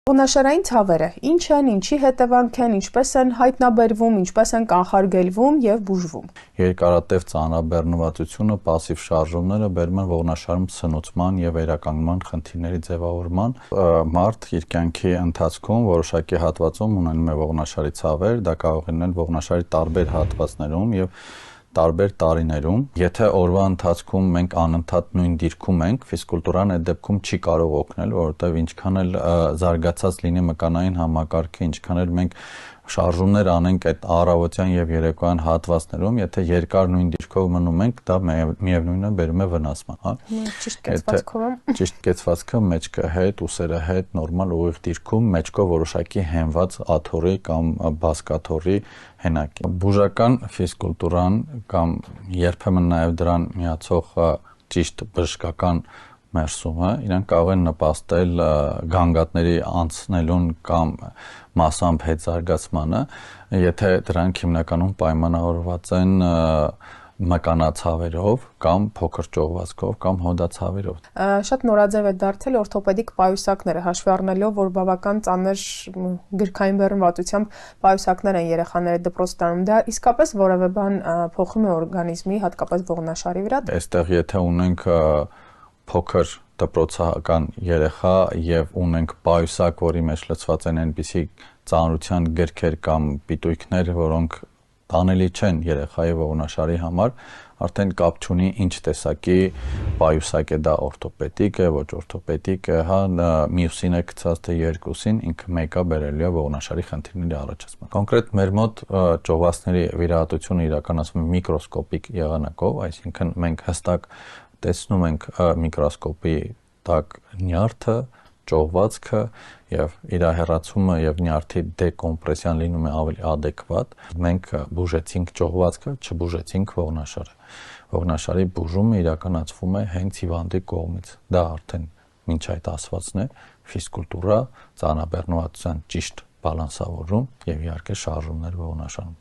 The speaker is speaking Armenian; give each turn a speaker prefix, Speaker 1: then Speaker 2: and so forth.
Speaker 1: Ողնաշարային ցավերը ինչ են, ինչի հետևանք են, ինչպես են հայտնաբերվում, ինչպես են կանխարգելվում եւ բուժվում։
Speaker 2: Երկարատև ծանրաբեռնվածությունը, պասիվ շարժումները բերում են ողնաշարում սնուցման եւ վերականգնման խնդիրների ձևավորման։ Մարդ իր կյանքի ընթացքում որոշակի հատվածում ունենում է ողնաշարի ցավեր, դա կարող է լինել ողնաշարի տարբեր հատվածներում եւ տարբեր տարիներում։ Եթե օրվա ընթացքում մենք անընդհատ նույն դիրքում ենք, ֆիզկուլտուրան այդ դեպքում չի կարող օգնել, որովհետև ինչքան էլ զարգացած լինի մկանային համակարգը, ինչքան էլ մենք շարժումներ անենք այդ առավոտյան եւ երեկոյան հատվածներում, եթե երկար նույն դիրքով մնում ենք, դա միևնույնն է բերում է վնասման, հա։
Speaker 1: Ճիշտ կեցվածքով։
Speaker 2: Ճիշտ կեցվածքը մեջքը հետ, ուսերը հետ, նորմալ ուղիղ դիրքում, մեջքով որոշակի հենված աթոռի կամ բասկաթոռի հենակի։ Բուժական ֆիզկուլտուրան կամ երբեմն նաեւ դրան միացող ճիշտ բժշկական մերսումը իրենք կարող են նպաստել գանգատների անցնելուն կամ մասամբ հետ զարգացմանը, եթե դրանք հիմնականում պայմանավորված են մկանացավերով կամ փոքր ճողվածքով կամ հոդացավերով։
Speaker 1: Շատ նորաձև է դարձել օրթոպեդիկ պայուսակները, հաշվի առնելով, որ բավական ծանր գրքային բեռնվածությամբ պայուսակներ են երեխաների դպրոց տանում, դա իսկապես որևէ բան փոխում է օրգանիզմի, հատկապես ողնաշարի վրա։
Speaker 2: Այստեղ եթե ունենք փոքր դպրոցական երեխա եւ ունենք պայուսակ, որի մեջ լցված են այնպիսի ծանրության գրքեր կամ պիտույքներ, որոնք տանելի չեն երեխայի ողնաշարի համար, արդեն կապ չունի ինչ տեսակի պայուսակ է դա օրթոպեդիկ է, ոչ օրթոպեդիկ է, հա, մյուսին է գցած թե երկուսին, ինքը մեկը բերելու է ողնաշարի խնդիրների առաջացման։ Կոնկրետ մեր մոտ ճողվածքների վիրահատությունը իրականացվում է միկրոսկոպիկ եղանակով, այսինքն մենք հստակ տեսնում ենք միկրոսկոպի տակ նյարդը, ճողվածքը եւ իր հեռացումը եւ նյարդի դեկոմպրեսիան լինում է ավելի adekvat։ Մենք բուժեցինք ճողվածքը, չբուժեցինք ողնաշարը։ Ողնաշարի բուժումը իրականացվում է հենց հիվանդի կողմից։ Դա արդեն մինչ այդ ասվածն է ֆիզկուլտուրա, ծանրաբեռնվածության ճիշտ բալանսավորում եւ իհարկե շարժումներ ողնաշարում։